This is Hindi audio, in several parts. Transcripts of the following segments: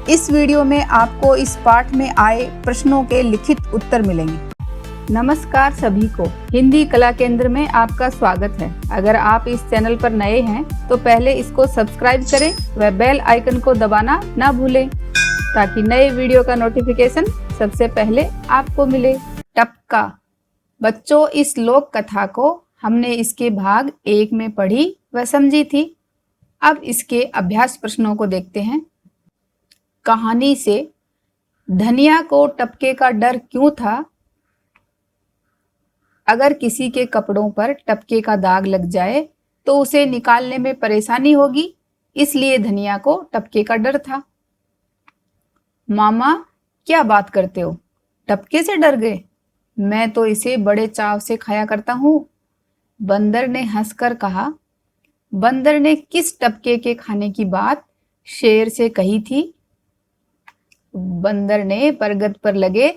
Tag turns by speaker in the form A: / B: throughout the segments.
A: इस वीडियो में आपको इस पाठ में आए प्रश्नों के लिखित उत्तर मिलेंगे। नमस्कार सभी को, हिंदी कला केंद्र में आपका स्वागत है। अगर आप इस चैनल पर नए हैं तो पहले इसको सब्सक्राइब करें व बेल आइकन को दबाना ना भूलें ताकि नए वीडियो का नोटिफिकेशन सबसे पहले आपको मिले। टपका। बच्चों, इस लोक कथा को हमने इसके भाग 1 में पढ़ी व समझी थी। अब इसके अभ्यास प्रश्नों को देखते हैं। कहानी से धनिया को टपके का डर क्यों था? अगर किसी के कपड़ों पर टपके का दाग लग जाए तो उसे निकालने में परेशानी होगी, इसलिए धनिया को टपके का डर था। मामा, क्या बात करते हो? टपके से डर गए? मैं तो इसे बड़े चाव से खाया करता हूँ। बंदर ने हंसकर कहा। बंदर ने किस टपके के खाने की बात शेर से कही थी? बंदर ने बरगद पर लगे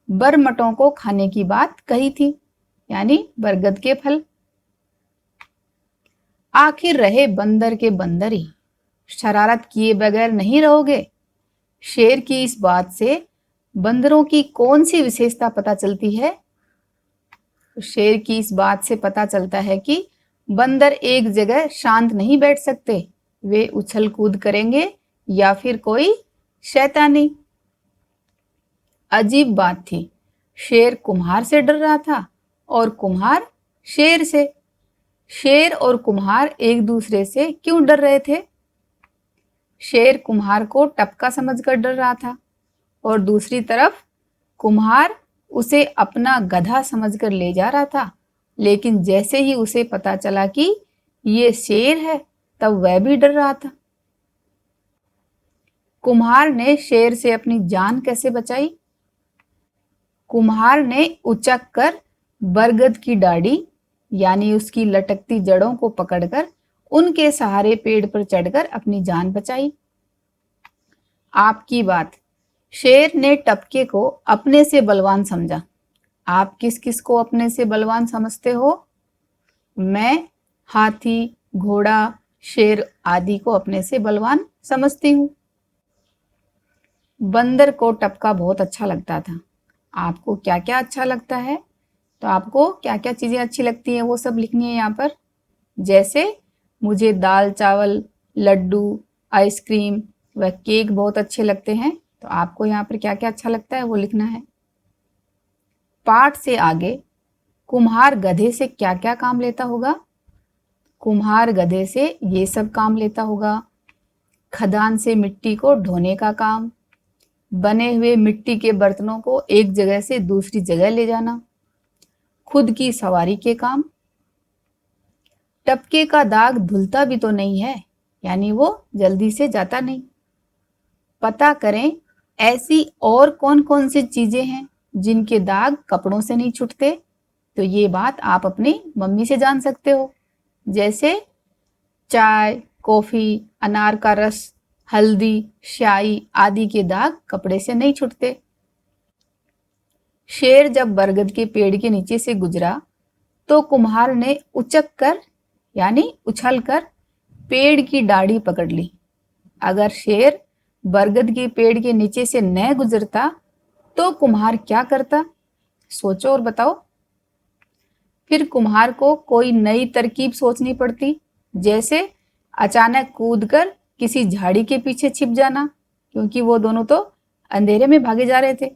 A: बरमटों को खाने की बात कही थी, यानी बरगद के फल। आखिर रहे बंदर के बंदर ही, शरारत किए बगैर नहीं रहोगे। शेर की इस बात से बंदरों की कौन सी विशेषता पता चलती है? शेर की इस बात से पता चलता है कि बंदर एक जगह शांत नहीं बैठ सकते, वे उछल कूद करेंगे या फिर कोई शैतानी। अजीब बात थी, शेर कुम्हार से डर रहा था और कुम्हार शेर से। शेर और कुम्हार एक दूसरे से क्यों डर रहे थे? शेर कुम्हार को टपका समझकर डर रहा था और दूसरी तरफ कुम्हार उसे अपना गधा समझकर ले जा रहा था। लेकिन जैसे ही उसे पता चला कि ये शेर है, तब वह भी डर रहा था। कुम्हार ने शेर से अपनी जान कैसे बचाई? कुम्हार ने उचक कर बरगद की डाढ़ी यानी उसकी लटकती जड़ों को पकड़कर उनके सहारे पेड़ पर चढ़कर अपनी जान बचाई। आपकी बात। शेर ने टपके को अपने से बलवान समझा। आप किस किस को अपने से बलवान समझते हो? मैं हाथी, घोड़ा, शेर आदि को अपने से बलवान समझती हूँ। बंदर को टपका बहुत अच्छा लगता था। आपको क्या क्या अच्छा लगता है? तो आपको क्या क्या चीजें अच्छी लगती हैं वो सब लिखनी है यहाँ पर। जैसे मुझे दाल चावल, लड्डू, आइसक्रीम व केक बहुत अच्छे लगते हैं, तो आपको यहाँ पर क्या क्या अच्छा लगता है वो लिखना है। पाठ से आगे कुम्हार गधे से क्या क्या काम लेता होगा? कुम्हार गधे से ये सब काम लेता होगा। खदान से मिट्टी को ढोने का काम, बने हुए मिट्टी के बर्तनों को एक जगह से दूसरी जगह ले जाना, खुद की सवारी के काम। टपके का दाग धुलता भी तो नहीं है, यानी वो जल्दी से जाता नहीं। पता करें ऐसी और कौन कौन सी चीजें हैं जिनके दाग कपड़ों से नहीं छूटते। तो ये बात आप अपनी मम्मी से जान सकते हो। जैसे चाय, कॉफी, अनार का रस, हल्दी, स्याही आदि के दाग कपड़े से नहीं छूटते। शेर जब बरगद के पेड़ के नीचे से गुजरा तो कुम्हार ने उचक कर यानी उछल कर पेड़ की डाढ़ी पकड़ ली। अगर शेर बरगद के पेड़ के नीचे से न गुजरता तो कुम्हार क्या करता? सोचो और बताओ। फिर कुम्हार को कोई नई तरकीब सोचनी पड़ती, जैसे अचानक कूदकर किसी झाड़ी के पीछे छिप जाना, क्योंकि वो दोनों तो अंधेरे में भागे जा रहे थे।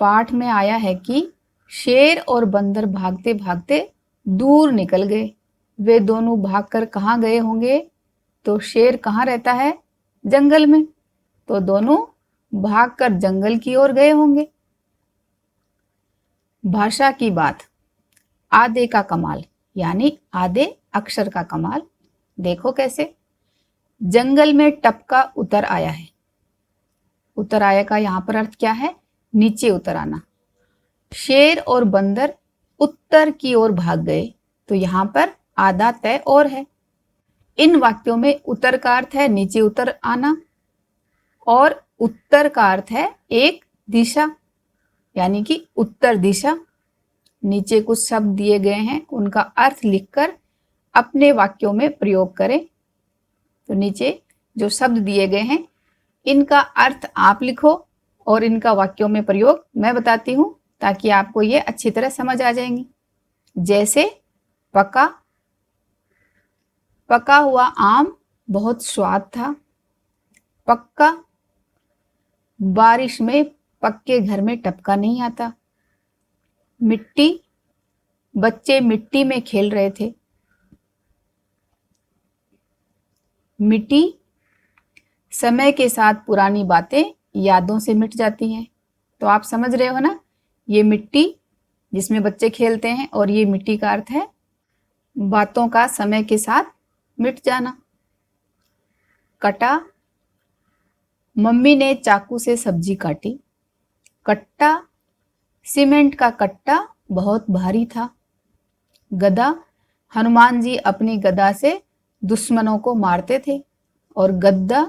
A: पाठ में आया है कि शेर और बंदर भागते भागते दूर निकल गए। वे दोनों भागकर कहाँ गए होंगे? तो शेर कहाँ रहता है? जंगल में। तो दोनों भागकर जंगल की ओर गए होंगे। भाषा की बात। आधे का कमाल यानी आधे अक्षर का कमाल। देखो कैसे। जंगल में टपका उतर आया है। उतर आया का यहाँ पर अर्थ क्या है? नीचे उतर आना। शेर और बंदर उत्तर की ओर भाग गए, तो यहाँ पर आधा तय और है। इन वाक्यों में उतर का अर्थ है नीचे उतर आना और उत्तर का अर्थ है एक दिशा, यानी कि उत्तर दिशा। नीचे कुछ शब्द दिए गए हैं, उनका अर्थ लिखकर अपने वाक्यों में प्रयोग करें। तो नीचे जो शब्द दिए गए हैं इनका अर्थ आप लिखो और इनका वाक्यों में प्रयोग मैं बताती हूँ ताकि आपको ये अच्छी तरह समझ आ जाएंगी। जैसे पका, पका हुआ आम बहुत स्वाद था। पक्का, बारिश में पक्के घर में टपका नहीं आता। मिट्टी, बच्चे मिट्टी में खेल रहे थे। मिट्टी, समय के साथ पुरानी बातें यादों से मिट जाती हैं। तो आप समझ रहे हो ना, ये मिट्टी जिसमें बच्चे खेलते हैं और ये मिट्टी का अर्थ है बातों का समय के साथ मिट जाना। कटा, मम्मी ने चाकू से सब्जी काटी। कट्टा, सीमेंट का कट्टा बहुत भारी था। गदा, हनुमान जी अपनी गदा से दुश्मनों को मारते थे। और गद्दा,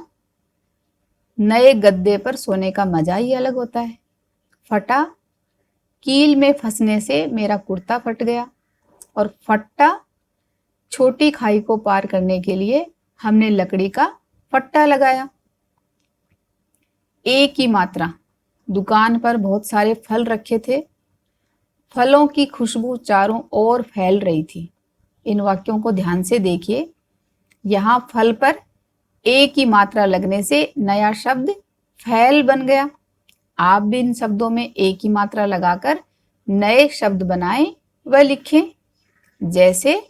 A: नए गद्दे पर सोने का मजा ही अलग होता है। फटा, कील में फंसने से मेरा कुर्ता फट गया। और फट्टा, छोटी खाई को पार करने के लिए हमने लकड़ी का फट्टा लगाया। एक ही मात्रा, दुकान पर बहुत सारे फल रखे थे। फलों की खुशबू चारों ओर फैल रही थी। इन वाक्यों को ध्यान से देखिए। यहाँ फल पर एक ही मात्रा लगने से नया शब्द फैल बन गया। आप भी इन शब्दों में एक ही मात्रा लगाकर नए शब्द बनाएं व लिखें। जैसे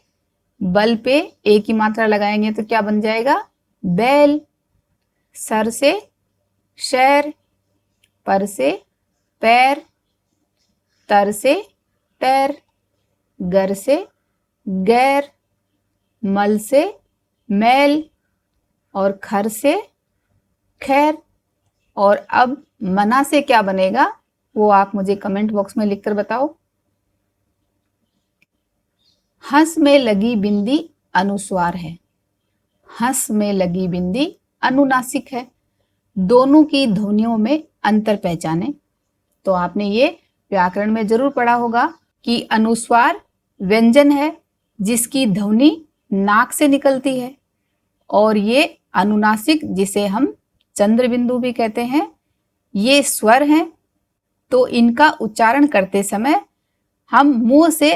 A: बल पे एक ही मात्रा लगाएंगे तो क्या बन जाएगा? बैल। सर से शैर, पर से पैर, तर से तैर, गर से गैर, मल से मैल और खर से खैर। और अब मना से क्या बनेगा वो आप मुझे कमेंट बॉक्स में लिखकर बताओ। हंस में लगी बिंदी अनुस्वार है। हंस में लगी बिंदी अनुनासिक है। दोनों की ध्वनियों में अंतर पहचाने। तो आपने ये व्याकरण में जरूर पढ़ा होगा कि अनुस्वार व्यंजन है जिसकी ध्वनि नाक से निकलती है, और ये अनुनासिक जिसे हम चंद्र बिंदु भी कहते हैं, ये स्वर हैं। तो इनका उच्चारण करते समय हम मुंह से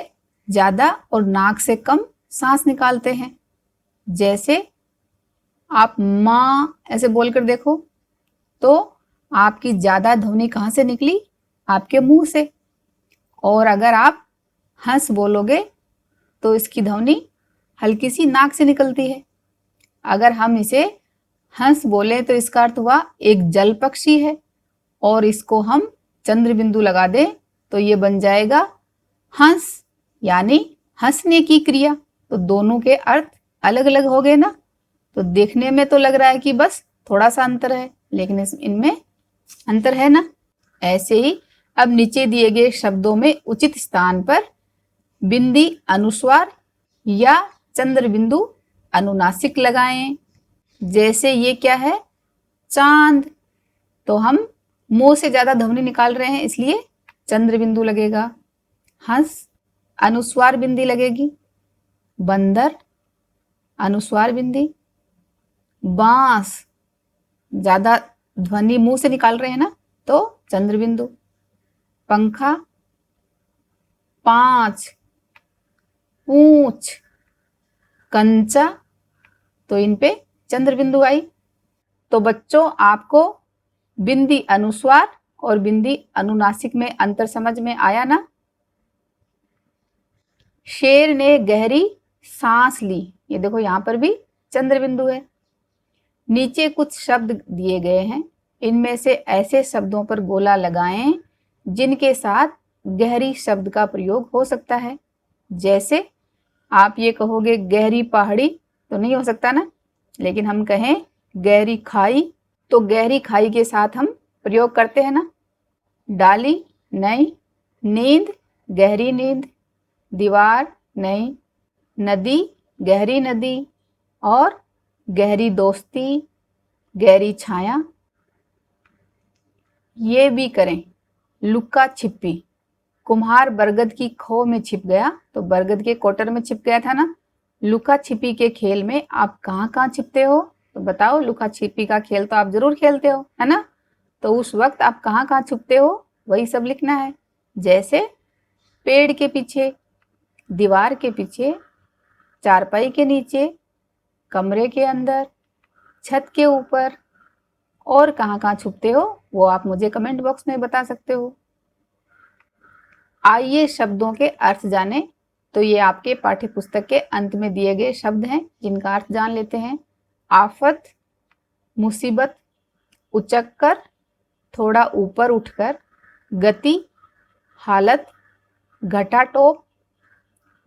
A: ज्यादा और नाक से कम सांस निकालते हैं। जैसे आप माँ ऐसे बोलकर देखो तो आपकी ज्यादा ध्वनि कहाँ से निकली? आपके मुंह से। और अगर आप हंस बोलोगे तो इसकी ध्वनि हल्की सी नाक से निकलती है। अगर हम इसे हंस बोले तो इसका अर्थ हुआ एक जल पक्षी है, और इसको हम चंद्र बिंदु लगा दें तो ये बन जाएगा हंस, यानी हंसने की क्रिया। तो दोनों के अर्थ अलग अलग हो गए ना। तो देखने में तो लग रहा है कि बस थोड़ा सा अंतर है, लेकिन इनमें अंतर है ना। ऐसे ही अब नीचे दिए गए शब्दों में उचित स्थान पर बिंदी अनुस्वार या चंद्र बिंदु अनुनासिक लगाएं। जैसे ये क्या है? चांद। तो हम मुंह से ज्यादा ध्वनि निकाल रहे हैं इसलिए चंद्र बिंदु लगेगा। हंस, अनुस्वार बिंदी लगेगी। बंदर, अनुस्वार बिंदी। बांस, ज्यादा ध्वनि मुंह से निकाल रहे हैं ना तो चंद्र बिंदु। पंखा, पांच, पूंछ, कंचा, तो इन पे चंद्र बिंदु आई। तो बच्चों आपको बिंदी अनुस्वार और बिंदी अनुनासिक में अंतर समझ में आया ना। शेर ने गहरी सांस ली। ये देखो यहाँ पर भी चंद्र बिंदु है। नीचे कुछ शब्द दिए गए हैं, इनमें से ऐसे शब्दों पर गोला लगाएं जिनके साथ गहरी शब्द का प्रयोग हो सकता है। जैसे आप ये कहोगे गहरी पहाड़ी तो नहीं हो सकता ना, लेकिन हम कहें गहरी खाई तो गहरी खाई के साथ हम प्रयोग करते हैं ना। डाली, नहीं। नींद, गहरी नींद। दीवार, नहीं। नदी, गहरी नदी। और गहरी दोस्ती, गहरी छाया। ये भी करें। लुक्का छिपी, कुम्हार बरगद की खो में छिप गया, तो बरगद के कोटर में छिप गया था ना। लुका छिपी के खेल में आप कहाँ कहाँ छिपते हो? तो बताओ, लुका छिपी का खेल तो आप जरूर खेलते हो, है ना? तो उस वक्त आप कहाँ कहाँ छुपते हो, वही सब लिखना है। जैसे पेड़ के पीछे, दीवार के पीछे, चारपाई के नीचे, कमरे के अंदर, छत के ऊपर, और कहाँ कहाँ छुपते हो वो आप मुझे कमेंट बॉक्स में बता सकते हो। आइए शब्दों के अर्थ जानें। तो ये आपके पाठ्य पुस्तक के अंत में दिए गए शब्द हैं जिनका अर्थ जान लेते हैं। आफत, मुसीबत, उचक्कर, थोड़ा ऊपर उठकर, गति, हालत, घटाटोप,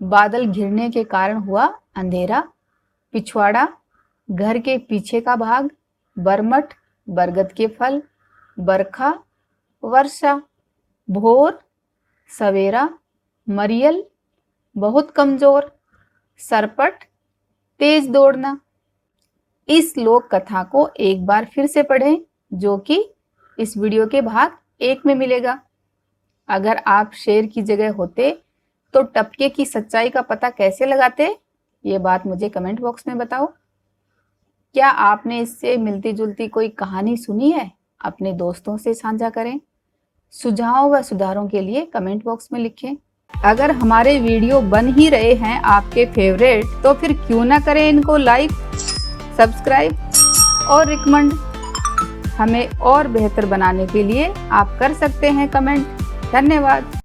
A: बादल घिरने के कारण हुआ अंधेरा, पिछवाड़ा, घर के पीछे का भाग, बरमट, बरगद के फल, बरखा, वर्षा, भोर, सवेरा, मरियल, बहुत कमजोर, सरपट, तेज दौड़ना। इस लोक कथा को एक बार फिर से पढ़ें, जो कि इस वीडियो के भाग 1 में मिलेगा। अगर आप शेर की जगह होते तो टपके की सच्चाई का पता कैसे लगाते, ये बात मुझे कमेंट बॉक्स में बताओ। क्या आपने इससे मिलती जुलती कोई कहानी सुनी है? अपने दोस्तों से साझा करें। सुझाव व सुधारों के लिए कमेंट बॉक्स में लिखें। अगर हमारे वीडियो बन ही रहे हैं आपके फेवरेट, तो फिर क्यों ना करें इनको लाइक, सब्सक्राइब और रिकमेंड। हमें और बेहतर बनाने के लिए आप कर सकते हैं कमेंट। धन्यवाद।